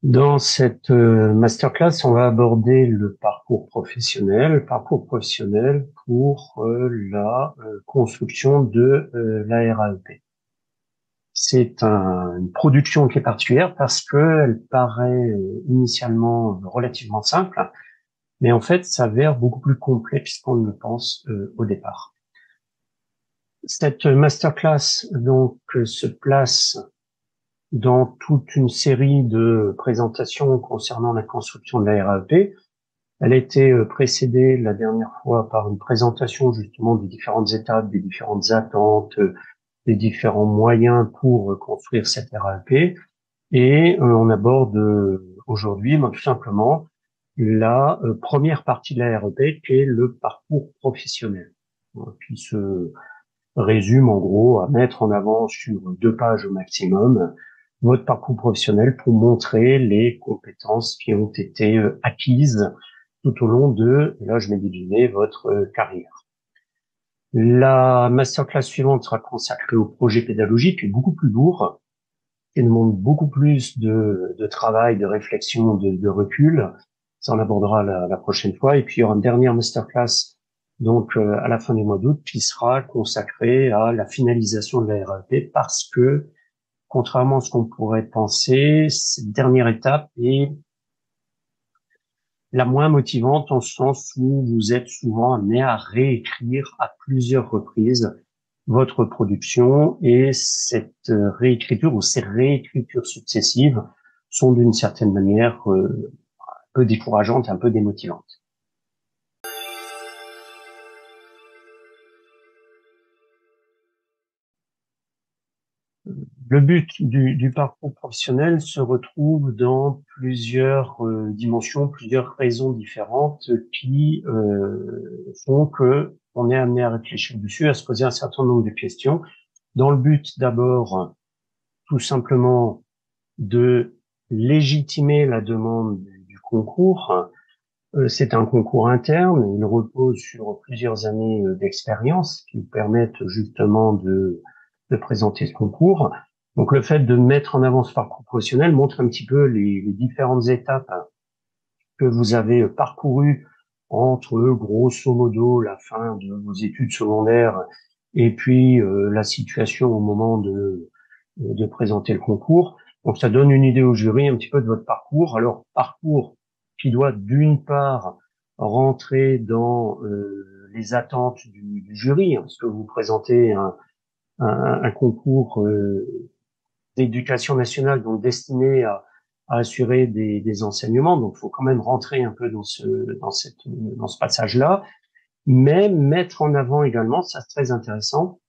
Dans cette masterclass, on va aborder le parcours professionnel pour la construction de la RAEP. C'est une production qui est particulière parce qu'elle paraît initialement relativement simple, mais en fait s'avère beaucoup plus complexe qu'on ne le pense au départ. Cette masterclass donc se place dans toute une série de présentations concernant la construction de la RAEP. Elle a été précédée la dernière fois par une présentation justement des différentes étapes, des différentes attentes, des différents moyens pour construire cette RAEP. Et on aborde aujourd'hui tout simplement la première partie de la RAEP qui est le parcours professionnel, qui se résume en gros à mettre en avant sur 2 pages au maximum votre parcours professionnel pour montrer les compétences qui ont été acquises tout au long de, là je mets des guillemets, votre carrière. La masterclass suivante sera consacrée au projet pédagogique, qui est beaucoup plus lourd, qui demande beaucoup plus de travail, de réflexion, de recul. Ça, on abordera la prochaine fois. Et puis, il y aura une dernière masterclass, donc à la fin du mois d'août, qui sera consacrée à la finalisation de la RAEP, parce que, contrairement à ce qu'on pourrait penser, cette dernière étape est la moins motivante en ce sens où vous êtes souvent amené à réécrire à plusieurs reprises votre production, et cette réécriture ou ces réécritures successives sont d'une certaine manière un peu décourageantes, un peu démotivantes. Le but du parcours professionnel se retrouve dans plusieurs dimensions, plusieurs raisons différentes qui font que on est amené à réfléchir dessus, à se poser un certain nombre de questions, dans le but d'abord tout simplement de légitimer la demande du concours. C'est un concours interne, il repose sur plusieurs années d'expérience qui vous permettent justement de présenter ce concours. Donc le fait de mettre en avant ce parcours professionnel montre un petit peu les différentes étapes que vous avez parcourues entre grosso modo la fin de vos études secondaires et puis la situation au moment de présenter le concours. Donc ça donne une idée au jury un petit peu de votre parcours. Alors parcours qui doit d'une part rentrer dans les attentes du jury, hein, parce que vous présentez un concours d'éducation nationale, donc destiné à assurer des enseignements. Donc il faut quand même rentrer un peu dans ce passage-là, mais mettre en avant également, ça c'est très intéressant,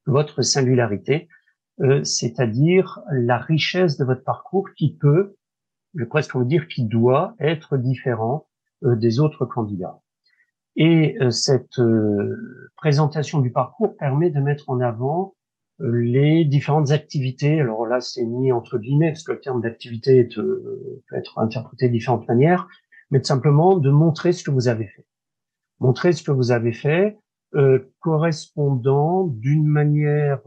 votre singularité, c'est-à-dire la richesse de votre parcours qui peut, je presque vous dire, qui doit être différent des autres candidats. Et cette présentation du parcours permet de mettre en avant les différentes activités. Alors là, c'est mis entre guillemets, parce que le terme d'activité peut être interprété de différentes manières, mais tout simplement de montrer ce que vous avez fait. Montrer ce que vous avez fait correspondant d'une manière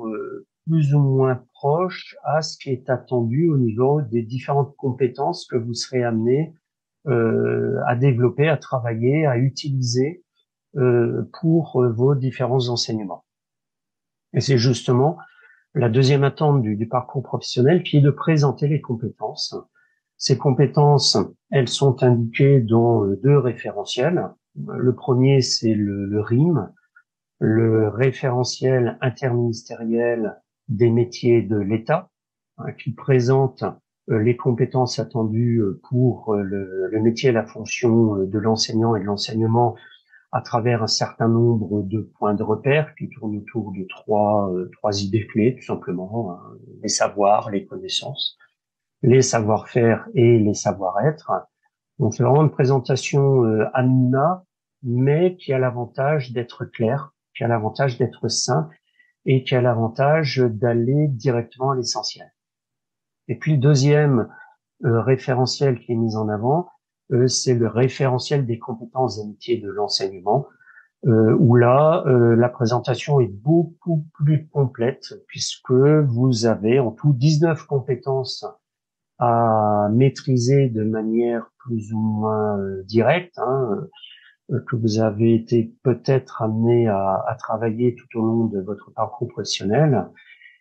plus ou moins proche à ce qui est attendu au niveau des différentes compétences que vous serez amené à développer, à travailler, à utiliser pour vos différents enseignements. Et c'est justement la deuxième attente du parcours professionnel qui est de présenter les compétences. Ces compétences, elles sont indiquées dans 2 référentiels. Le premier, c'est le RIM, le référentiel interministériel des métiers de l'État, hein, qui présente les compétences attendues pour le métier et la fonction de l'enseignant et de l'enseignement à travers un certain nombre de points de repère qui tournent autour de trois idées clés, tout simplement, hein, les savoirs, les connaissances, les savoir-faire et les savoir-être. Donc c'est vraiment une présentation à minima, mais qui a l'avantage d'être claire, qui a l'avantage d'être simple et qui a l'avantage d'aller directement à l'essentiel. Et puis le deuxième référentiel qui est mis en avant, c'est le référentiel des compétences et métiers de l'enseignement, où là, la présentation est beaucoup plus complète puisque vous avez en tout 19 compétences à maîtriser de manière plus ou moins directe, que vous avez été peut-être amené à travailler tout au long de votre parcours professionnel.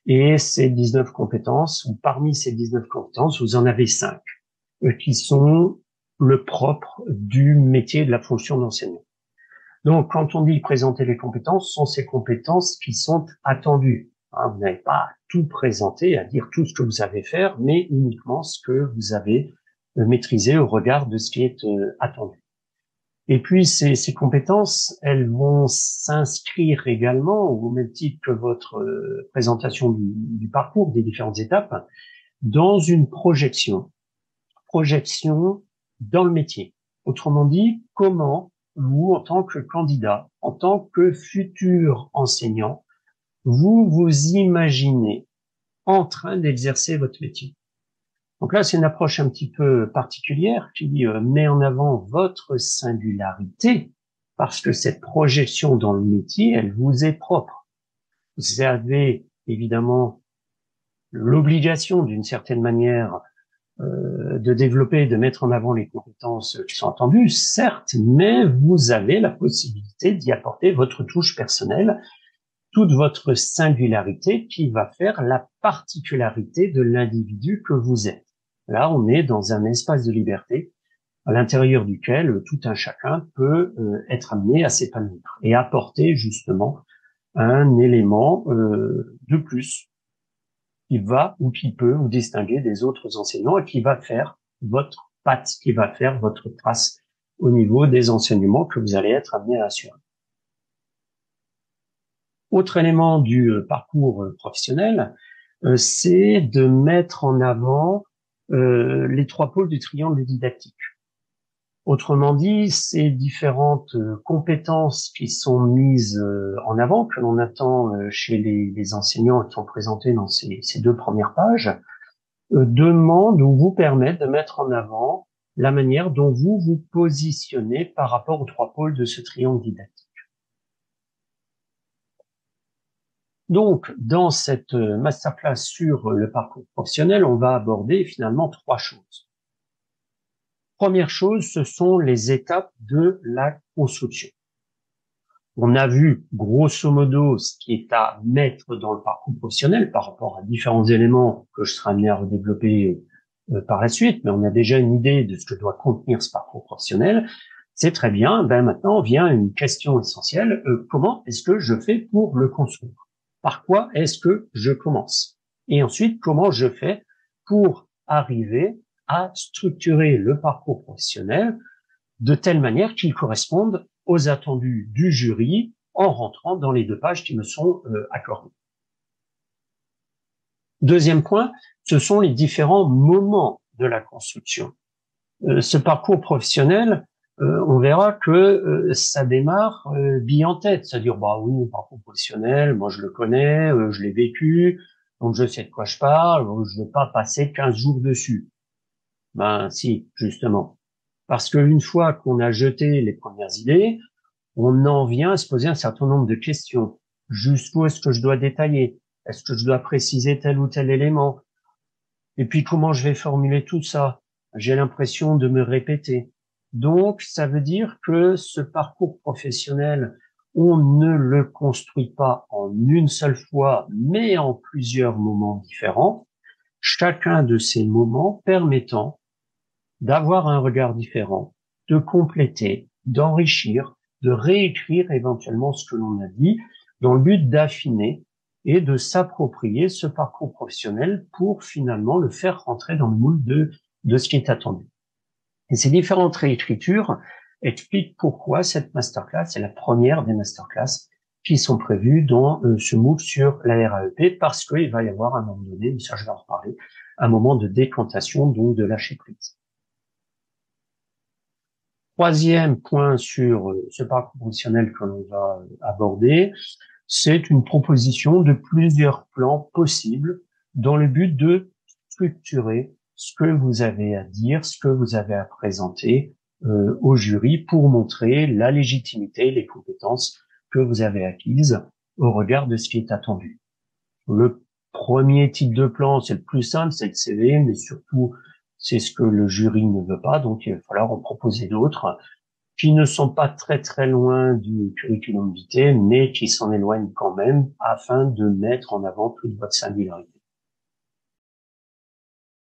Et ces 19 compétences, ou parmi ces 19 compétences, vous en avez 5 qui sont le propre du métier de la fonction d'enseignant. Donc, quand on dit présenter les compétences, ce sont ces compétences qui sont attendues. Vous n'avez pas à tout présenter, à dire tout ce que vous savez faire, mais uniquement ce que vous avez maîtrisé au regard de ce qui est attendu. Et puis, ces compétences, elles vont s'inscrire également, au même titre que votre présentation du parcours, des différentes étapes, dans une projection dans le métier. Autrement dit, comment vous, en tant que candidat, en tant que futur enseignant, vous vous imaginez en train d'exercer votre métier. Donc là, c'est une approche un petit peu particulière qui met en avant votre singularité parce que cette projection dans le métier, elle vous est propre. Vous avez évidemment l'obligation, d'une certaine manière, de développer, de mettre en avant les compétences qui sont attendues, certes, mais vous avez la possibilité d'y apporter votre touche personnelle, toute votre singularité qui va faire la particularité de l'individu que vous êtes. Là, on est dans un espace de liberté à l'intérieur duquel tout un chacun peut être amené à s'épanouir et apporter justement un élément de plus qui va ou qui peut vous distinguer des autres enseignants et qui va faire votre patte, qui va faire votre trace au niveau des enseignements que vous allez être amené à assurer. Autre élément du parcours professionnel, c'est de mettre en avant les 3 pôles du triangle didactique. Autrement dit, ces différentes compétences qui sont mises en avant, que l'on attend chez les enseignants qui sont présentés dans ces 2 premières pages, demandent ou vous permettent de mettre en avant la manière dont vous vous positionnez par rapport aux 3 pôles de ce triangle didactique. Donc, dans cette masterclass sur le parcours professionnel, on va aborder finalement 3 choses. Première chose, ce sont les étapes de la construction. On a vu grosso modo ce qui est à mettre dans le parcours professionnel par rapport à différents éléments que je serai amené à redévelopper par la suite, mais on a déjà une idée de ce que doit contenir ce parcours professionnel. C'est très bien. Maintenant vient une question essentielle. Comment est-ce que je fais pour le construire? Par quoi est-ce que je commence? Et ensuite, comment je fais pour arriver à structurer le parcours professionnel de telle manière qu'il corresponde aux attendus du jury en rentrant dans les 2 pages qui me sont accordées. Deuxième point, ce sont les différents moments de la construction. Ce parcours professionnel, on verra que ça démarre bille en tête, c'est-à-dire oui, le parcours professionnel, moi je le connais, je l'ai vécu, donc je sais de quoi je parle, je ne vais pas passer 15 jours dessus. Si, justement. Parce qu'une fois qu'on a jeté les premières idées, on en vient à se poser un certain nombre de questions. Jusqu'où est-ce que je dois détailler? Est-ce que je dois préciser tel ou tel élément? Et puis comment je vais formuler tout ça? J'ai l'impression de me répéter. Donc, ça veut dire que ce parcours professionnel, on ne le construit pas en une seule fois, mais en plusieurs moments différents. Chacun de ces moments permettant d'avoir un regard différent, de compléter, d'enrichir, de réécrire éventuellement ce que l'on a dit, dans le but d'affiner et de s'approprier ce parcours professionnel pour finalement le faire rentrer dans le moule de ce qui est attendu. Et ces différentes réécritures expliquent pourquoi cette masterclass est la première des masterclass qui sont prévues dans ce moule sur la RAEP, parce qu'il va y avoir à un moment donné, et ça je vais en reparler, un moment de décantation, donc de lâcher prise. Troisième point sur ce parcours professionnel que l'on va aborder, c'est une proposition de plusieurs plans possibles dans le but de structurer ce que vous avez à dire, ce que vous avez à présenter au jury pour montrer la légitimité, les compétences que vous avez acquises au regard de ce qui est attendu. Le premier type de plan, c'est le plus simple, c'est le CV, mais surtout, c'est ce que le jury ne veut pas. Donc, il va falloir en proposer d'autres qui ne sont pas très très loin du curriculum vitae, mais qui s'en éloignent quand même afin de mettre en avant toute votre singularité.